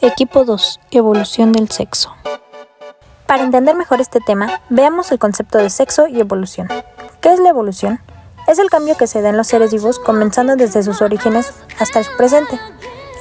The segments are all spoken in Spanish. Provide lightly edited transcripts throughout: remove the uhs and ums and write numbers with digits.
Equipo 2. Evolución del sexo. Para entender mejor este tema, veamos el concepto de sexo y evolución. ¿Qué es la evolución? Es el cambio que se da en los seres vivos comenzando desde sus orígenes hasta su presente.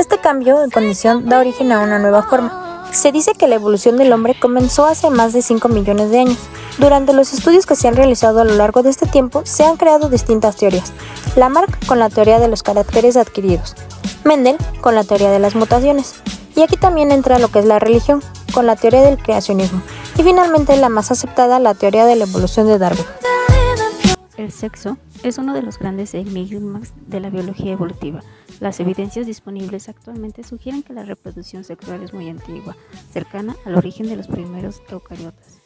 Este cambio de condición da origen a una nueva forma. Se dice que la evolución del hombre comenzó hace más de 5 millones de años. Durante los estudios que se han realizado a lo largo de este tiempo, se han creado distintas teorías. Lamarck con la teoría de los caracteres adquiridos, Mendel con la teoría de las mutaciones. Y aquí también entra lo que es la religión, con la teoría del creacionismo. Y finalmente la más aceptada, la teoría de la evolución de Darwin. El sexo es uno de los grandes enigmas de la biología evolutiva. Las evidencias disponibles actualmente sugieren que la reproducción sexual es muy antigua, cercana al origen de los primeros eucariotas.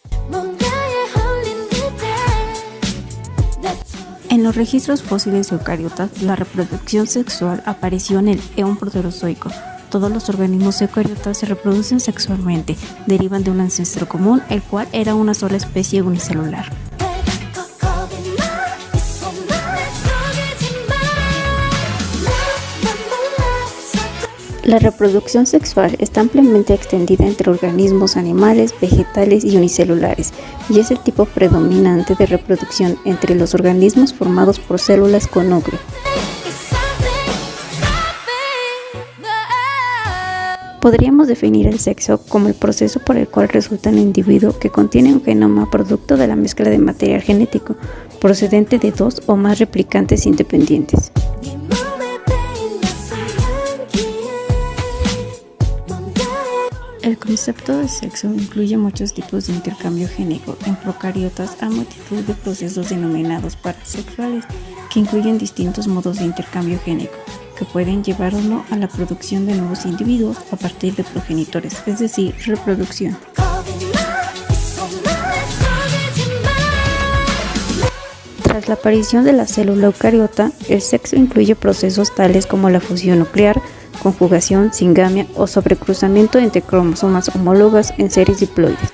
En los registros fósiles de eucariotas, la reproducción sexual apareció en el Eón proterozoico. Todos los organismos eucariotas se reproducen sexualmente, derivan de un ancestro común, el cual era una sola especie unicelular. La reproducción sexual está ampliamente extendida entre organismos animales, vegetales y unicelulares, y es el tipo predominante de reproducción entre los organismos formados por células con núcleo. Podríamos definir el sexo como el proceso por el cual resulta un individuo que contiene un genoma producto de la mezcla de material genético procedente de dos o más replicantes independientes. El concepto de sexo incluye muchos tipos de intercambio génico. En procariotas hay multitud de procesos denominados parasexuales que incluyen distintos modos de intercambio génico que pueden llevar o no a la producción de nuevos individuos a partir de progenitores, es decir, reproducción. Tras la aparición de la célula eucariota, el sexo incluye procesos tales como la fusión nuclear, conjugación, singamia o sobrecruzamiento entre cromosomas homólogas en seres diploides.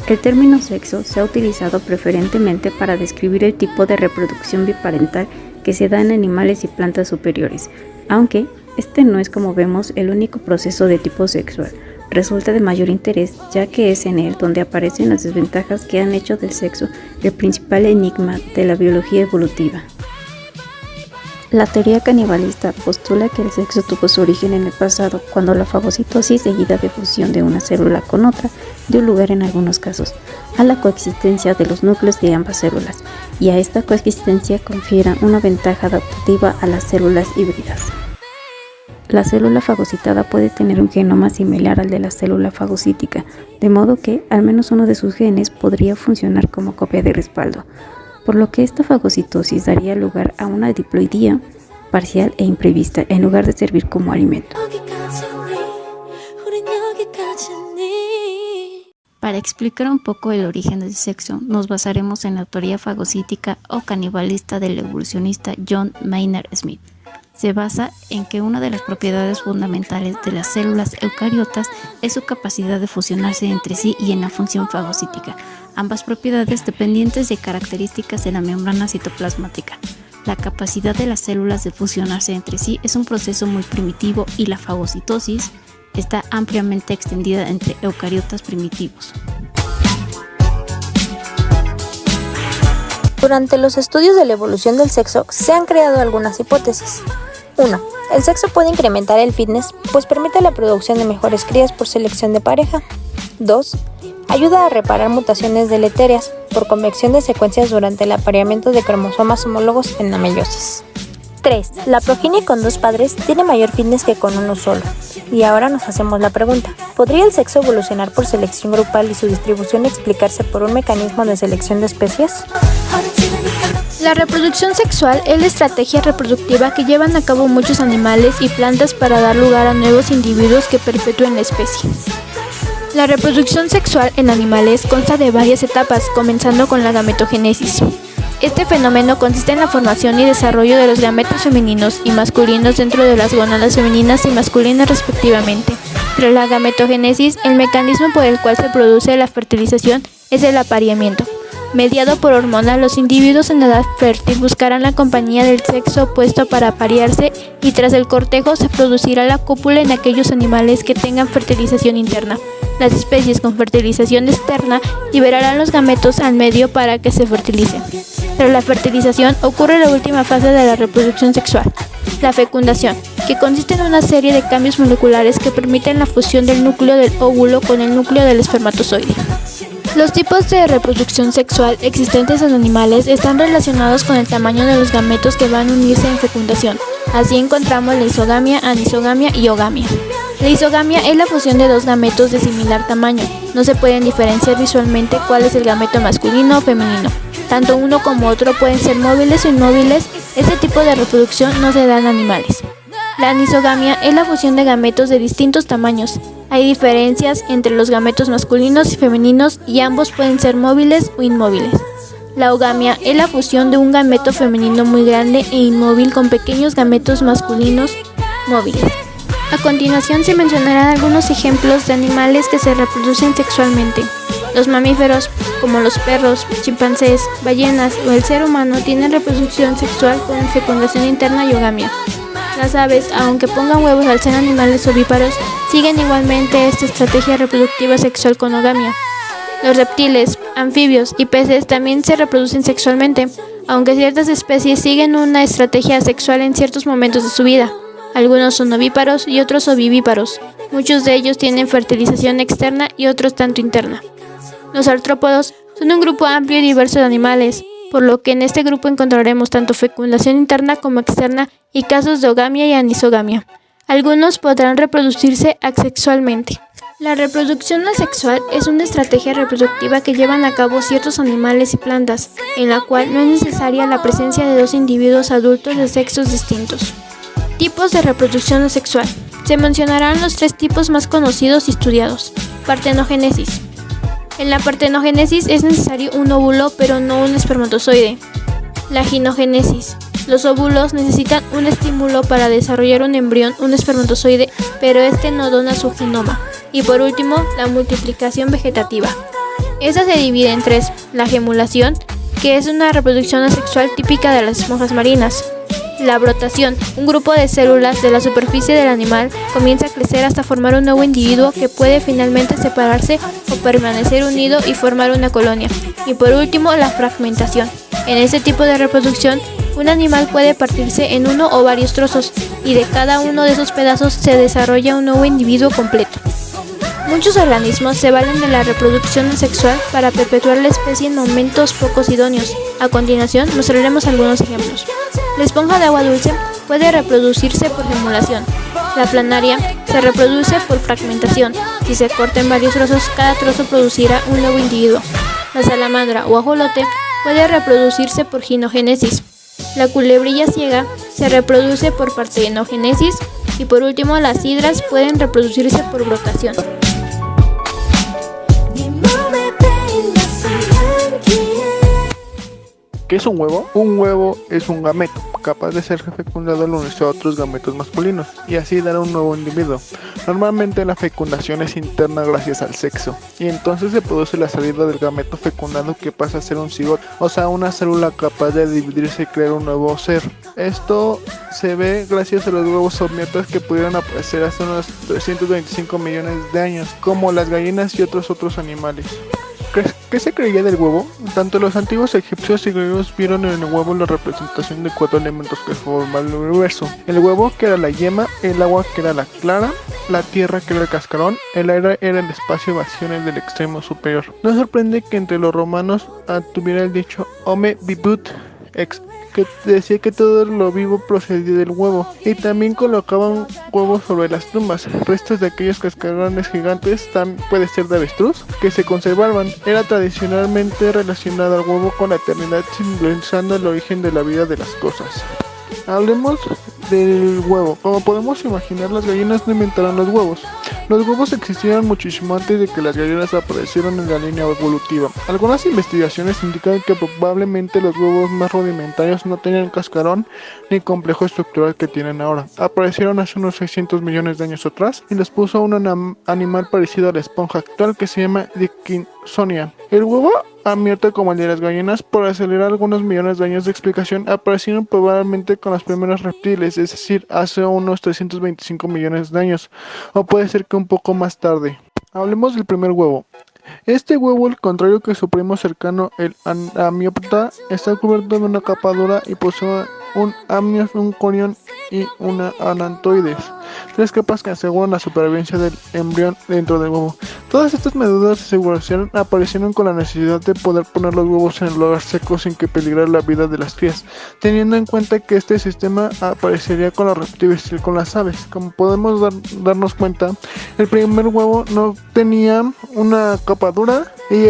El término sexo se ha utilizado preferentemente para describir el tipo de reproducción biparental que se da en animales y plantas superiores, aunque este no es, como vemos, el único proceso de tipo sexual. Resulta de mayor interés ya que es en él donde aparecen las desventajas que han hecho del sexo el principal enigma de la biología evolutiva. La teoría canibalista postula que el sexo tuvo su origen en el pasado, cuando la fagocitosis seguida de fusión de una célula con otra dio lugar en algunos casos a la coexistencia de los núcleos de ambas células, y a esta coexistencia confiere una ventaja adaptativa a las células híbridas. La célula fagocitada puede tener un genoma similar al de la célula fagocítica, de modo que al menos uno de sus genes podría funcionar como copia de respaldo, por lo que esta fagocitosis daría lugar a una diploidía parcial e imprevista en lugar de servir como alimento. Para explicar un poco el origen del sexo, nos basaremos en la teoría fagocítica o canibalista del evolucionista John Maynard Smith. Se basa en que una de las propiedades fundamentales de las células eucariotas es su capacidad de fusionarse entre sí y en la función fagocítica, ambas propiedades dependientes de características de la membrana citoplasmática. La capacidad de las células de fusionarse entre sí es un proceso muy primitivo y la fagocitosis está ampliamente extendida entre eucariotas primitivos. Durante los estudios de la evolución del sexo se han creado algunas hipótesis. 1. El sexo puede incrementar el fitness, pues permite la producción de mejores crías por selección de pareja. 2. Ayuda a reparar mutaciones deleterias por convección de secuencias durante el apareamiento de cromosomas homólogos en la meiosis. 3. La progenie con dos padres tiene mayor fitness que con uno solo. Y ahora nos hacemos la pregunta, ¿podría el sexo evolucionar por selección grupal y su distribución explicarse por un mecanismo de selección de especies? La reproducción sexual es la estrategia reproductiva que llevan a cabo muchos animales y plantas para dar lugar a nuevos individuos que perpetúen la especie. La reproducción sexual en animales consta de varias etapas, comenzando con la gametogénesis. Este fenómeno consiste en la formación y desarrollo de los gametos femeninos y masculinos dentro de las gónadas femeninas y masculinas respectivamente. Tras la gametogénesis, el mecanismo por el cual se produce la fertilización es el apareamiento. Mediado por hormonas, los individuos en edad fértil buscarán la compañía del sexo opuesto para aparearse y tras el cortejo se producirá la cópula en aquellos animales que tengan fertilización interna. Las especies con fertilización externa liberarán los gametos al medio para que se fertilicen. Tras la fertilización ocurre la última fase de la reproducción sexual, la fecundación, que consiste en una serie de cambios moleculares que permiten la fusión del núcleo del óvulo con el núcleo del espermatozoide. Los tipos de reproducción sexual existentes en animales están relacionados con el tamaño de los gametos que van a unirse en fecundación. Así encontramos la isogamia, anisogamia y ogamia. La isogamia es la fusión de dos gametos de similar tamaño. No se pueden diferenciar visualmente cuál es el gameto masculino o femenino. Tanto uno como otro pueden ser móviles o inmóviles. Este tipo de reproducción no se da en animales. La anisogamia es la fusión de gametos de distintos tamaños. Hay diferencias entre los gametos masculinos y femeninos y ambos pueden ser móviles o inmóviles. La ogamia es la fusión de un gameto femenino muy grande e inmóvil con pequeños gametos masculinos móviles. A continuación se mencionarán algunos ejemplos de animales que se reproducen sexualmente. Los mamíferos, como los perros, chimpancés, ballenas o el ser humano, tienen reproducción sexual con fecundación interna y ogamia. Las aves, aunque pongan huevos al ser animales ovíparos, siguen igualmente esta estrategia reproductiva sexual con ogamia. Los reptiles, anfibios y peces también se reproducen sexualmente, aunque ciertas especies siguen una estrategia sexual en ciertos momentos de su vida. Algunos son ovíparos y otros ovivíparos. Muchos de ellos tienen fertilización externa y otros tanto interna. Los artrópodos son un grupo amplio y diverso de animales, por lo que en este grupo encontraremos tanto fecundación interna como externa y casos de ogamia y anisogamia. Algunos podrán reproducirse asexualmente. La reproducción asexual es una estrategia reproductiva que llevan a cabo ciertos animales y plantas, en la cual no es necesaria la presencia de dos individuos adultos de sexos distintos. Tipos de reproducción asexual. Se mencionarán los tres tipos más conocidos y estudiados. Partenogénesis. En la partenogénesis es necesario un óvulo pero no un espermatozoide. La ginogénesis. Los óvulos necesitan un estímulo para desarrollar un embrión, un espermatozoide, pero este no dona su genoma. Y por último, la multiplicación vegetativa. Esta se divide en tres: la gemulación, que es una reproducción asexual típica de las esponjas marinas. La brotación, un grupo de células de la superficie del animal comienza a crecer hasta formar un nuevo individuo que puede finalmente separarse o permanecer unido y formar una colonia. Y por último, la fragmentación. En este tipo de reproducción, un animal puede partirse en uno o varios trozos, y de cada uno de esos pedazos se desarrolla un nuevo individuo completo. Muchos organismos se valen de la reproducción asexual para perpetuar la especie en momentos pocos idóneos. A continuación, mostraremos algunos ejemplos. La esponja de agua dulce puede reproducirse por gemulación. La planaria se reproduce por fragmentación. Si se corta en varios trozos, cada trozo producirá un nuevo individuo. La salamandra o ajolote puede reproducirse por ginogénesis. La culebrilla ciega se reproduce por partenogénesis. Y por último, las hidras pueden reproducirse por brotación. ¿Qué es un huevo? Un huevo es un gameto, capaz de ser fecundado al unirse a otros gametos masculinos, y así dar un nuevo individuo. Normalmente la fecundación es interna gracias al sexo, y entonces se produce la salida del gameto fecundado que pasa a ser un cigoto, o sea una célula capaz de dividirse y crear un nuevo ser. Esto se ve gracias a los huevos omnívoros que pudieron aparecer hace unos 325 millones de años, como las gallinas y otros animales. ¿Qué se creía del huevo? Tanto los antiguos egipcios y griegos vieron en el huevo la representación de 4 elementos que forman el universo: el huevo, que era la yema; el agua, que era la clara; la tierra, que era el cascarón; el aire era el espacio vacío en el del extremo superior. No sorprende que entre los romanos tuviera el dicho Homo vivit ex, que decía que todo lo vivo procedía del huevo, y también colocaban huevos sobre las tumbas. Restos de aquellos cascarones gigantes, puede ser de avestruz, que se conservaban. Era tradicionalmente relacionado al huevo con la eternidad, simbolizando el origen de la vida de las cosas. Hablemos del huevo. Como podemos imaginar, las gallinas no inventaron los huevos. Los huevos existieron muchísimo antes de que las gallinas aparecieran en la línea evolutiva. Algunas investigaciones indican que probablemente los huevos más rudimentarios no tenían cascarón ni complejo estructural que tienen ahora. Aparecieron hace unos 600 millones de años atrás y los puso un animal parecido a la esponja actual que se llama Dickinsonia. El huevo amniota como el de las gallinas, por acelerar algunos millones de años de explicación, aparecieron probablemente con los primeros reptiles, es decir, hace unos 325 millones de años, o puede ser que un poco más tarde. Hablemos del primer huevo. Este huevo, al contrario que su primo cercano, el amniota, está cubierto de una capa dura y posee un amnios, un corión y una anantoides, tres capas que aseguran la supervivencia del embrión dentro del huevo. Todas estas medidas de aseguración aparecieron con la necesidad de poder poner los huevos en el lugar seco sin que peligrara la vida de las crías, teniendo en cuenta que este sistema aparecería con los reptiles y con las aves. Como podemos darnos cuenta, el primer huevo no tenía una capa dura y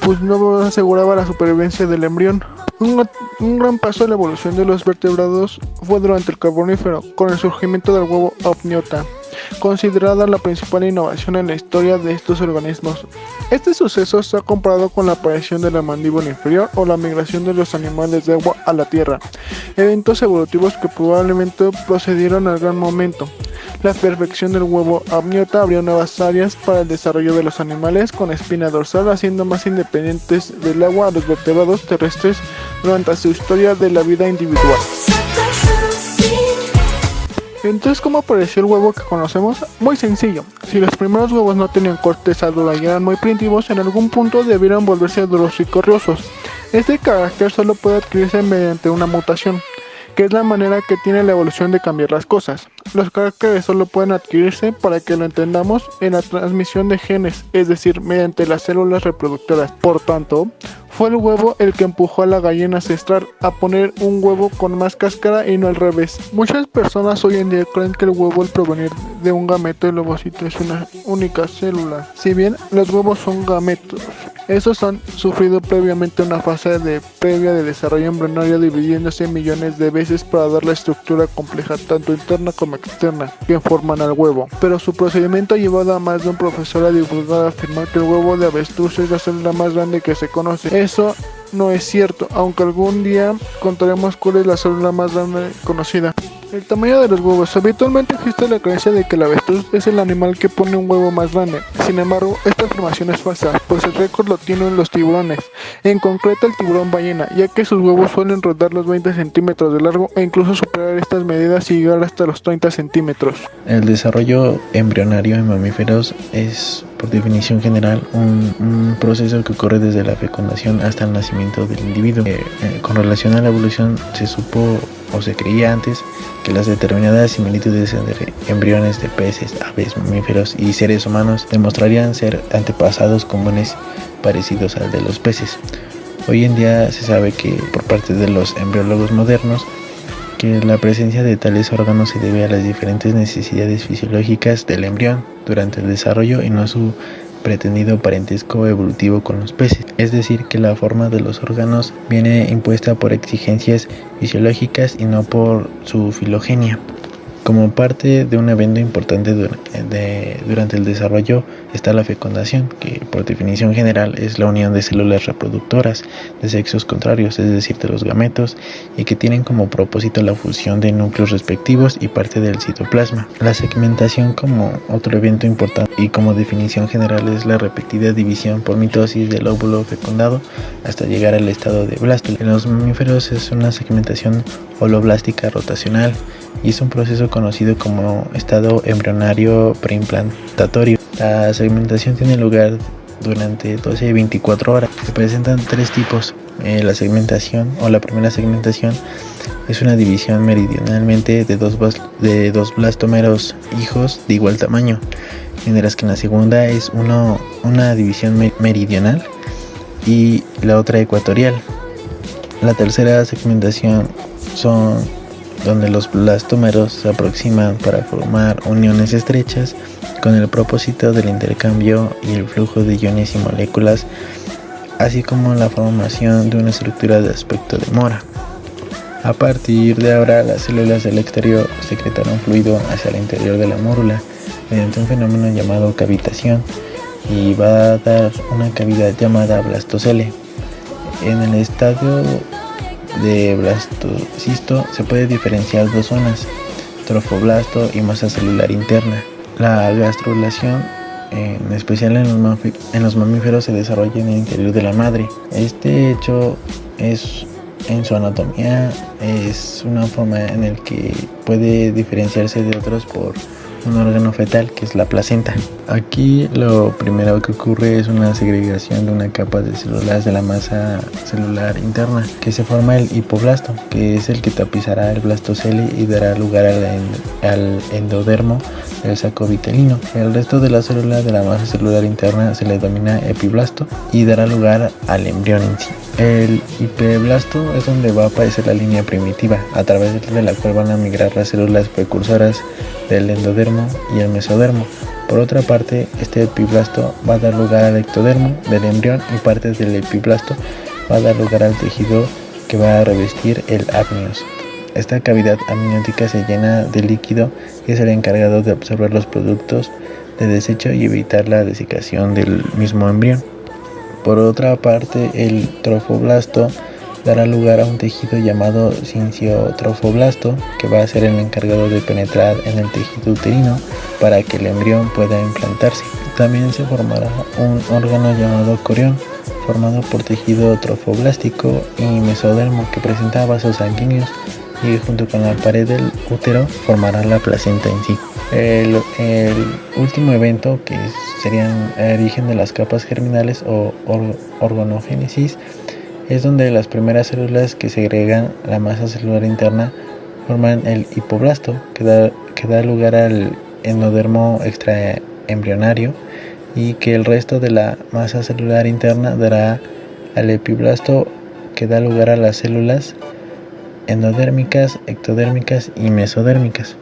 pues no aseguraba la supervivencia del embrión. Un gran paso de la evolución de los vertebrados fue durante el Carbonífero, con el surgimiento del huevo amniota, considerada la principal innovación en la historia de estos organismos. Este suceso se ha comparado con la aparición de la mandíbula inferior o la migración de los animales de agua a la tierra, eventos evolutivos que probablemente procedieron al gran momento. La perfección del huevo amniota abrió nuevas áreas para el desarrollo de los animales con espina dorsal, haciendo más independientes del agua a los vertebrados terrestres durante su historia de la vida individual. Entonces, ¿cómo apareció el huevo que conocemos? Muy sencillo. Si los primeros huevos no tenían corteza dura y eran muy primitivos, en algún punto debieron volverse duros y corriosos. Este carácter solo puede adquirirse mediante una mutación, que es la manera que tiene la evolución de cambiar las cosas. Los caracteres solo pueden adquirirse, para que lo entendamos, en la transmisión de genes, es decir, mediante las células reproductoras. Por tanto, fue el huevo el que empujó a la gallina ancestral a poner un huevo con más cáscara y no al revés. Muchas personas hoy en día creen que el huevo, al provenir de un gameto, el ovocito es una única célula. Si bien los huevos son gametos, estos han sufrido previamente una fase previa de desarrollo embrionario, dividiéndose millones de veces para dar la estructura compleja, tanto interna como externa, que forman al huevo. Pero su procedimiento ha llevado a más de un profesor a divulgar, a afirmar que el huevo de avestruz es la célula más grande que se conoce. Eso no es cierto, aunque algún día contaremos cuál es la célula más grande conocida. El tamaño de los huevos. Habitualmente existe la creencia de que el avestruz es el animal que pone un huevo más grande. Sin embargo, esta afirmación es falsa, pues el récord lo tienen los tiburones, en concreto el tiburón ballena, ya que sus huevos suelen rondar los 20 centímetros de largo e incluso superar estas medidas y llegar hasta los 30 centímetros. El desarrollo embrionario en mamíferos es, por definición general, un proceso que ocurre desde la fecundación hasta el nacimiento del individuo. Con relación a la evolución, se supo o se creía antes que las determinadas similitudes entre embriones de peces, aves, mamíferos y seres humanos demostrarían ser antepasados comunes parecidos al de los peces. Hoy en día se sabe que, por parte de los embriólogos modernos, que la presencia de tales órganos se debe a las diferentes necesidades fisiológicas del embrión durante el desarrollo y no a su pretendido parentesco evolutivo con los peces, es decir, que la forma de los órganos viene impuesta por exigencias fisiológicas y no por su filogenia. Como parte de un evento importante durante el desarrollo está la fecundación, que por definición general es la unión de células reproductoras de sexos contrarios, es decir, de los gametos, y que tienen como propósito la fusión de núcleos respectivos y parte del citoplasma. La segmentación, como otro evento importante y como definición general, es la repetida división por mitosis del óvulo fecundado hasta llegar al estado de blástula. En los mamíferos es una segmentación holoblástica rotacional y es un proceso conocido como estado embrionario preimplantatorio. La segmentación tiene lugar durante 12 y 24 horas. Se presentan tres tipos. La segmentación o la primera segmentación es una división meridionalmente de dos blastómeros hijos de igual tamaño, mientras que en la segunda es una división meridional y la otra ecuatorial. La tercera segmentación son donde los blastómeros se aproximan para formar uniones estrechas con el propósito del intercambio y el flujo de iones y moléculas, así como la formación de una estructura de aspecto de mora. A partir de ahora, las células del exterior secretarán fluido hacia el interior de la mórula mediante un fenómeno llamado cavitación y va a dar una cavidad llamada blastocele. En el estadio de blastocisto se puede diferenciar dos zonas, trofoblasto y masa celular interna. La gastrulación en especial en los mamíferos, se desarrolla en el interior de la madre. Este hecho es, en su anatomía, es una forma en la que puede diferenciarse de otros por un órgano fetal, que es la placenta. Aquí lo primero que ocurre es una segregación de una capa de células de la masa celular interna, que se forma el hipoblasto, que es el que tapizará el blastocele y dará lugar al endodermo del saco vitelino. El resto de las células de la masa celular interna se le denomina epiblasto y dará lugar al embrión en sí. El hipoblasto es donde va a aparecer la línea primitiva, a través de la cual van a migrar las células precursoras del endodermo y el mesodermo. Por otra parte, este epiblasto va a dar lugar al ectodermo del embrión y partes del epiblasto va a dar lugar al tejido que va a revestir el amnios. Esta cavidad amniótica se llena de líquido que es el encargado de absorber los productos de desecho y evitar la desecación del mismo embrión. Por otra parte, el trofoblasto dará lugar a un tejido llamado sinciotrofoblasto, que va a ser el encargado de penetrar en el tejido uterino para que el embrión pueda implantarse. También se formará un órgano llamado corión, formado por tejido trofoblástico y mesodermo, que presenta vasos sanguíneos y junto con la pared del útero formará la placenta en sí. El último evento, que serían el origen de las capas germinales o organogénesis, es donde las primeras células que segregan la masa celular interna forman el hipoblasto, que da lugar al endodermo extraembrionario, y que el resto de la masa celular interna dará al epiblasto, que da lugar a las células endodérmicas, ectodérmicas y mesodérmicas.